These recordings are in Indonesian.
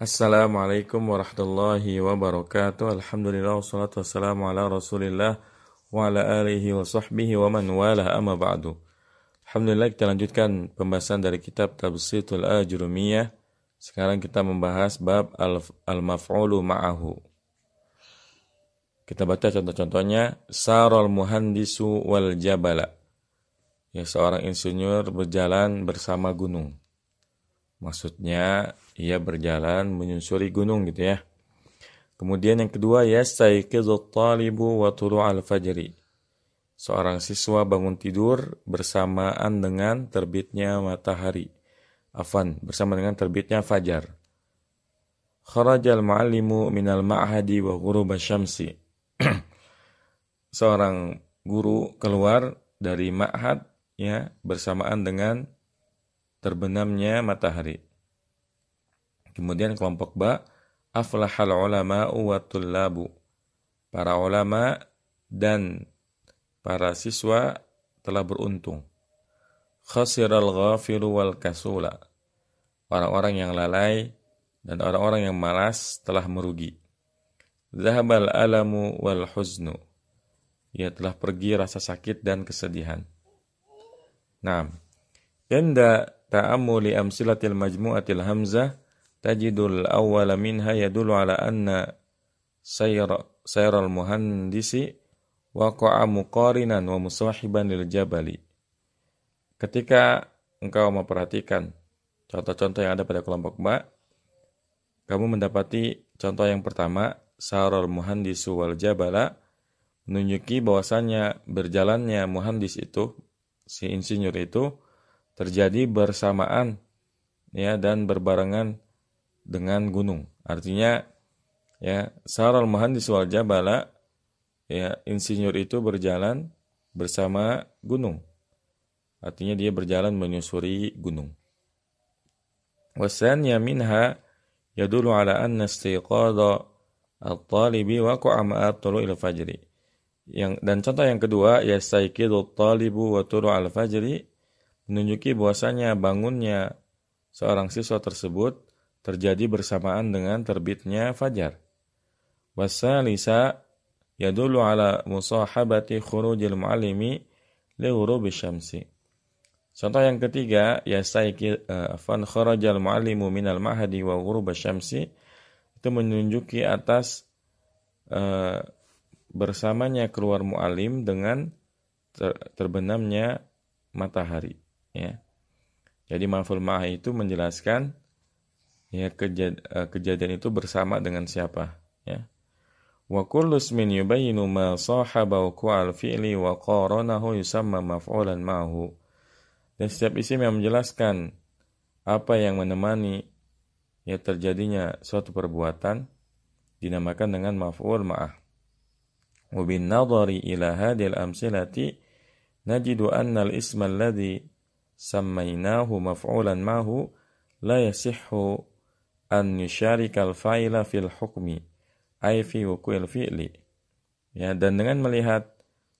Assalamualaikum warahmatullahi wabarakatuh. Alhamdulillah wassalatu wassalamu ala Rasulillah wa ala alihi wa sahbihi wa man walah amma ba'du. Alhamdulillah kita lanjutkan pembahasan dari kitab Tabsitul Ajrumiyah. Sekarang kita membahas bab al-maf'ulu ma'ahu. Kita baca contoh-contohnya. Saral muhandisu wal jabala. Ya, seorang insinyur berjalan bersama gunung. Maksudnya ia berjalan menyusuri gunung gitu ya. Kemudian yang kedua, yastayqidhu at-talibu wa tulu'al fajri. Seorang siswa bangun tidur bersamaan dengan terbitnya matahari. Bersama dengan terbitnya fajar. Kharajal muallimu minal ma'hadi wa ghuruba syamsi. Seorang guru keluar dari ma'had ya bersamaan dengan terbenamnya matahari. Kemudian kelompok ba, aflahal ulama'u wa tullabu. Para ulama dan para siswa telah beruntung. Khasiral ghafiru wal kasula. Orang-orang yang lalai dan orang-orang yang malas telah merugi. Zahabal alamu wal huznu. Ia telah pergi rasa sakit dan kesedihan. Nah, Inda ta'ammuli amsilatil majmu'atil hamzah tajidul awwala minha yadullu ala anna sayral muhandisi waqa'a muqarinan wa musahiban lil jabali. Ketika engkau memperhatikan contoh-contoh yang ada pada kelompok ba, kamu mendapati contoh yang pertama, sayral muhandisu wal jabala, menunjuki bahwasanya berjalannya muhandis itu, si insinyur itu, terjadi bersamaan ya dan berbarengan dengan gunung. Artinya ya saral muhandis wal jabala, ya insinyur itu berjalan bersama gunung. Artinya dia berjalan menyusuri gunung. Wasanya minha yadullu ala anna istiqadha at-talibi waqa'a ma'a tulu'il fajri. Dan contoh yang kedua, yastayqidhu at-talibu wa tulu'al fajri, menunjuki bahwasanya bangunnya seorang siswa tersebut terjadi bersamaan dengan terbitnya fajar. Wasalisa yadullu ala musahabati khurujil muallimi li ghurubi syamsi. Contoh yang ketiga, kharajal muallimu minal ma'hadi wa ghurubi syamsi, itu menunjuki atas bersamanya keluar muallim dengan terbenamnya matahari. Ya. Jadi maf'ul ma'ah itu menjelaskan ya kejadian itu bersama dengan siapa, ya. Wa kullu ismin yubayyinu ma sahaba wuqu'al fi'li wa qaranahu yusamma maf'ulan ma'ahu. Dan setiap isim yang menjelaskan apa yang menemani ya terjadinya suatu perbuatan dinamakan dengan maf'ul ma'ah. Wa bin nadhari ila hadhil amsilati najidu anna al-isma alladhi sammaynahu maf'ulan ma'hu la yasihhu an yusharikal fa'ila fil hukmi ay fi wuqu'il fi'li. Ya, dan dengan melihat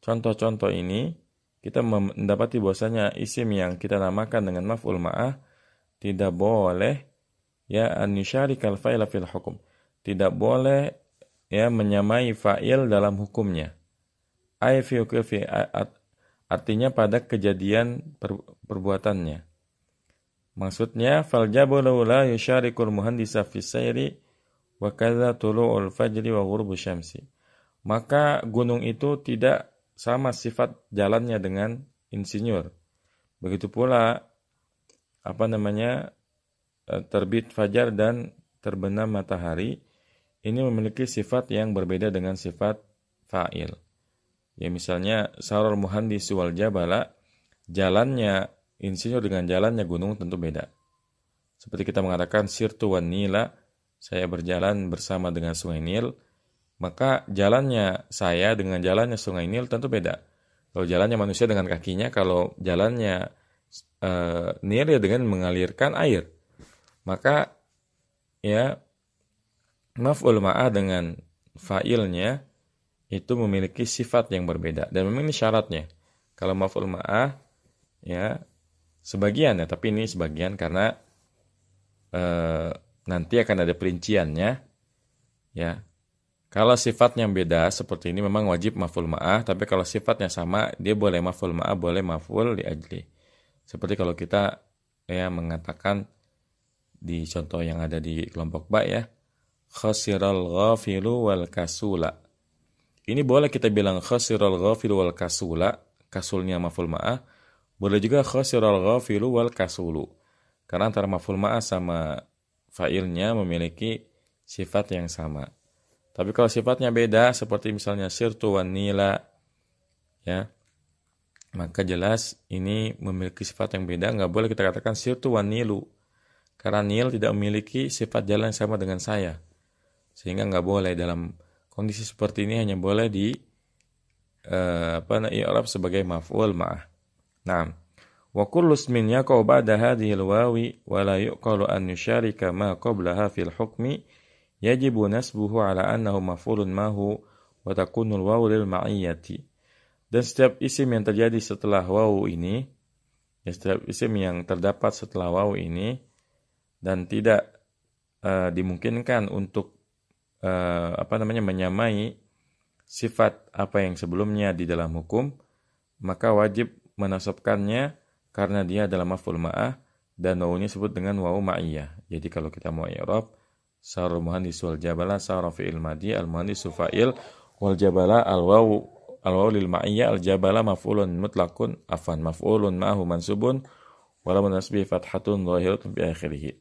contoh-contoh ini kita mendapati bahwasanya isim yang kita namakan dengan maf'ul ma'ah tidak boleh ya an yusharikal fa'ila fil hukm. Tidak boleh ya menyamai fa'il dalam hukumnya. Ay fi wuqu'il fi'li, artinya pada kejadian perbuatannya. Maksudnya fal jabalu la yusyarikul muhandisa fi sayri wa kadza tulu'ul fajri wa ghurubu syamsi. Maka gunung itu tidak sama sifat jalannya dengan insinyur. Begitu pula terbit fajar dan terbenam matahari ini memiliki sifat yang berbeda dengan sifat fa'il. Ya misalnya saral muhandis wal jabala, jalannya insinyur dengan jalannya gunung tentu beda. Seperti kita mengatakan sirtu wan nila, saya berjalan bersama dengan sungai Nil, maka jalannya saya dengan jalannya sungai Nil tentu beda. Kalau jalannya manusia dengan kakinya, kalau jalannya Nil ya dengan mengalirkan air. Maka ya maf'ul ma'ah dengan fa'ilnya itu memiliki sifat yang berbeda dan memang ini syaratnya. Kalau maf'ul ma'ah ya sebagian ya, tapi ini sebagian karena nanti akan ada perinciannya, ya. Kalau sifatnya beda seperti ini memang wajib maf'ul ma'ah, tapi kalau sifatnya sama dia boleh maf'ul ma'ah, boleh maf'ul li ajli. Seperti kalau kita ya mengatakan di contoh yang ada di kelompok ba ya, khasiral ghafilu wal kasula. Ini boleh kita bilang khasiral ghafilu wal kasula, kasulnya maf'ul ma'ah, boleh juga khasiral ghafilu wal kasulu. Karena antara maf'ul ma'ah sama fa'ilnya memiliki sifat yang sama. Tapi kalau sifatnya beda, seperti misalnya sirtu wan nila, ya, maka jelas ini memiliki sifat yang beda. Nggak boleh kita katakan sirtu wan nilu, karena nil tidak memiliki sifat jalan yang sama dengan saya, sehingga nggak boleh. Dalam kondisi seperti ini hanya boleh di i'rab sebagai maf'ul ma'ah. Nah, wa kullu ismin yaqa'u ba'da hadhihi al-wawi wa la yuqalu an yusharika ma qablaha fil hukmi yajibu nasbuhu ala annahu maf'ulun mahu wa takunul wawu lil ma'iyyati. Dan setiap isim yang terjadi setelah wawu ini, ya, setiap isim yang terdapat setelah wawu ini dan tidak dimungkinkan untuk menyamai sifat apa yang sebelumnya di dalam hukum, maka wajib menasabkannya karena dia adalah maf'ul ma'ah dan wawunya disebut dengan wawu ma'iyyah. Jadi kalau kita mau i'rab, sarul muhandis wal jabala sarul fi'il madi al muhandis fa'il wal jabala al wawu lil ma'iyyah al jabala maf'ulun mutlaqun afan maf'ulun ma'hu mansubun wala nasbi fathatun zahiratun bi akhirih.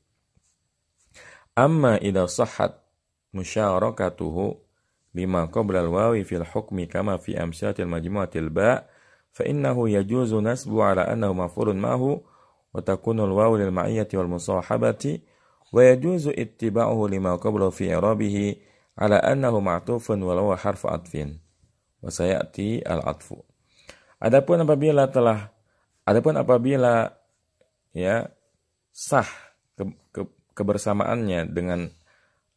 Amma idza sahhat musyarakatuhu lima qabla al wawi fil hukmi kama fi amsalatil majmu'atil ba fa innahu yajuzu nasbu ala annahu maf'ulun ma'hu wa takunu al wawu lil ma'iyyati wal musahabati wa yajuzu ittiba'uhu lima qablahu fi i'rabihi ala annahu ma'tufun wa huwa harfu atfin wa sayati al-atfu. Adapun apabila ya sah kebersamaannya dengan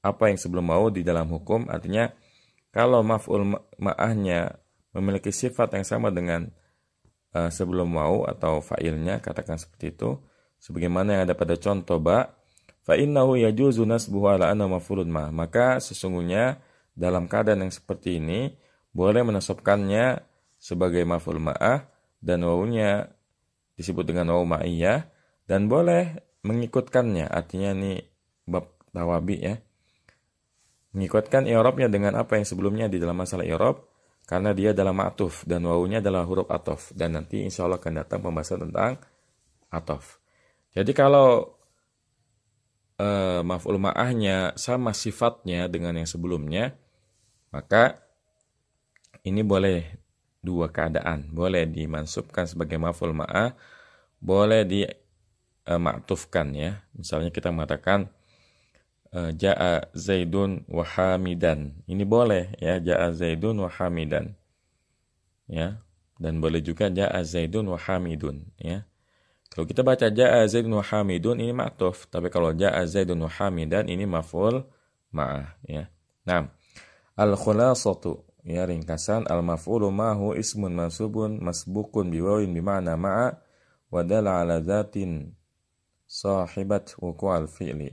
apa yang sebelum mau di dalam hukum, artinya kalau maf'ul ma'ahnya memiliki sifat yang sama dengan sebelum mau atau fa'ilnya, katakan seperti itu sebagaimana yang ada pada contoh ba, fa innahu yajuzu nasbuhu ala anna maf'ulun ma, maka sesungguhnya dalam keadaan yang seperti ini boleh menasabkannya sebagai maf'ul ma'ah dan wawunya disebut dengan wawu ma'iyyah, dan boleh mengikutkannya, artinya ini bab tawabi ya, mengikutkan i'rabnya dengan apa yang sebelumnya di dalam masalah i'rab karena dia adalah ma'tuf dan wawunya adalah huruf ataf, dan nanti insyaallah akan datang pembahasan tentang ataf. Jadi kalau maf'ul ma'ahnya sama sifatnya dengan yang sebelumnya, maka ini boleh dua keadaan. Boleh dimansubkan sebagai maf'ul ma'ah, boleh ma'tufkan ya. Misalnya kita mengatakan ja'a Zaidun wa Hamidan. Ini boleh ya, ja'a Zaidun wa Hamidan. Ya. Dan boleh juga ja'a Zaidun wa Hamidun ya. Kalau kita baca ja'a Zaidun wa Hamidun ini ma'tuf, tapi kalau ja'a Zaidun wa Hamidan ini maf'ul ma'ah ya. Nah, al-khulasatu ya, ringkasan al-maf'ulu ma'hu ismun mansubun masbukun biwawin bima'na ma'a wa dala ala dzatin sahibat wuqu'al fi'li.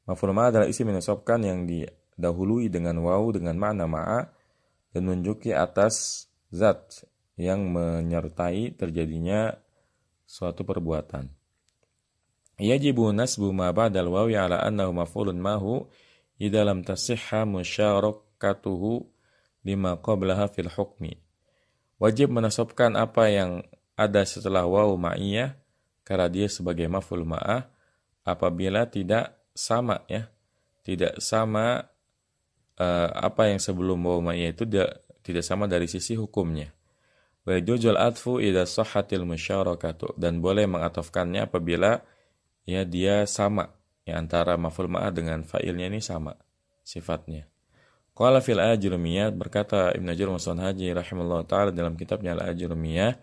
Maf'ul ma'ah adalah isim yang disebutkan yang didahului dengan wawu dengan makna ma'a dan menunjuki atas zat yang menyertai terjadinya suatu perbuatan. Yajibu nasbu ma ba'dal wawi ala annahu maf'ulun mahu idza lam tasihha musyarakatuhu lima qablaha fil hukmi. Wajib menasabkan apa yang ada setelah wawu ma'iyah karena dia sebagai maf'ul ma'ah apabila tidak sama ya. Tidak sama apa yang sebelum wawu ma'iyah itu tidak sama dari sisi hukumnya. Wa yajuzul atfu idza sahhatil musyarakatu, dan boleh mengatafkannya apabila ya dia sama ya, antara maf'ul ma'ah dengan fa'ilnya ini sama sifatnya. Qala fil Ajrumiyah, berkata Ibnu Najjar Haji rahimahullah taala dalam kitabnya Al-Ajrumiyah,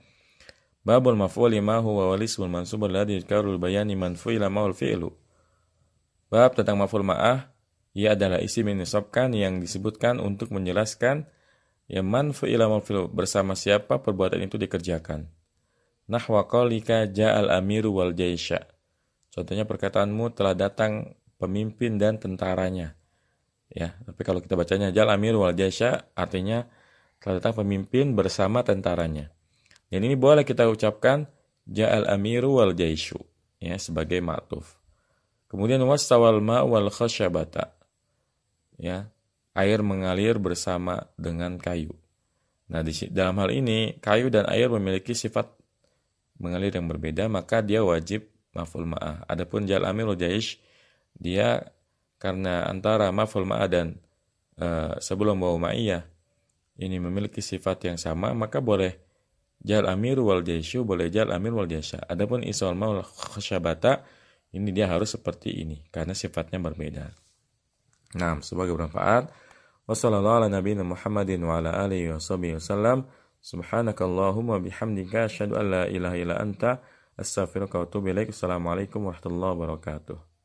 babul maf'uli ma huwa wal ismul mansubul ladzi yadhkarul bayani man fu'ila ma'ul fi'lu. Bab tentang maf'ul ma'ah, ia adalah isim yang disebutkan yang disebutkan untuk menjelaskan ya man fu'ila ma'ul fi'lu, bersama siapa perbuatan itu dikerjakan. Nahwa qaulika ja'al amiru wal jaisha. Contohnya perkataanmu telah datang pemimpin dan tentaranya. Ya, tapi kalau kita bacanya jal amir wal jaisha artinya telah datang pemimpin bersama tentaranya. Dan ini boleh kita ucapkan ja'al amiru wal jaishu ya sebagai ma'tuf. Kemudian wastawal ma wal khasyabata. Ya, air mengalir bersama dengan kayu. Nah, dalam hal ini kayu dan air memiliki sifat mengalir yang berbeda, maka dia wajib maf'ul ma'ah. Adapun ja'al amir wal jaish dia karena antara maf'ul ma'ah dan sebelum wawu ma'iyah ini memiliki sifat yang sama, maka boleh jal amir wal jaishu, boleh jal amir wal jaisha. Adapun iswal ma wal khasyabata ini dia harus seperti ini karena sifatnya berbeda. Nah, sebagai bermanfaat. Wassallallahu ala nabiyina Muhammadin wa ala alihi wasallam. Subhanakallahumma bihamdika asyhadu an la ilaha illa anta astaghfiruka wa atubu ilaik. Assalamualaikum warahmatullahi wabarakatuh.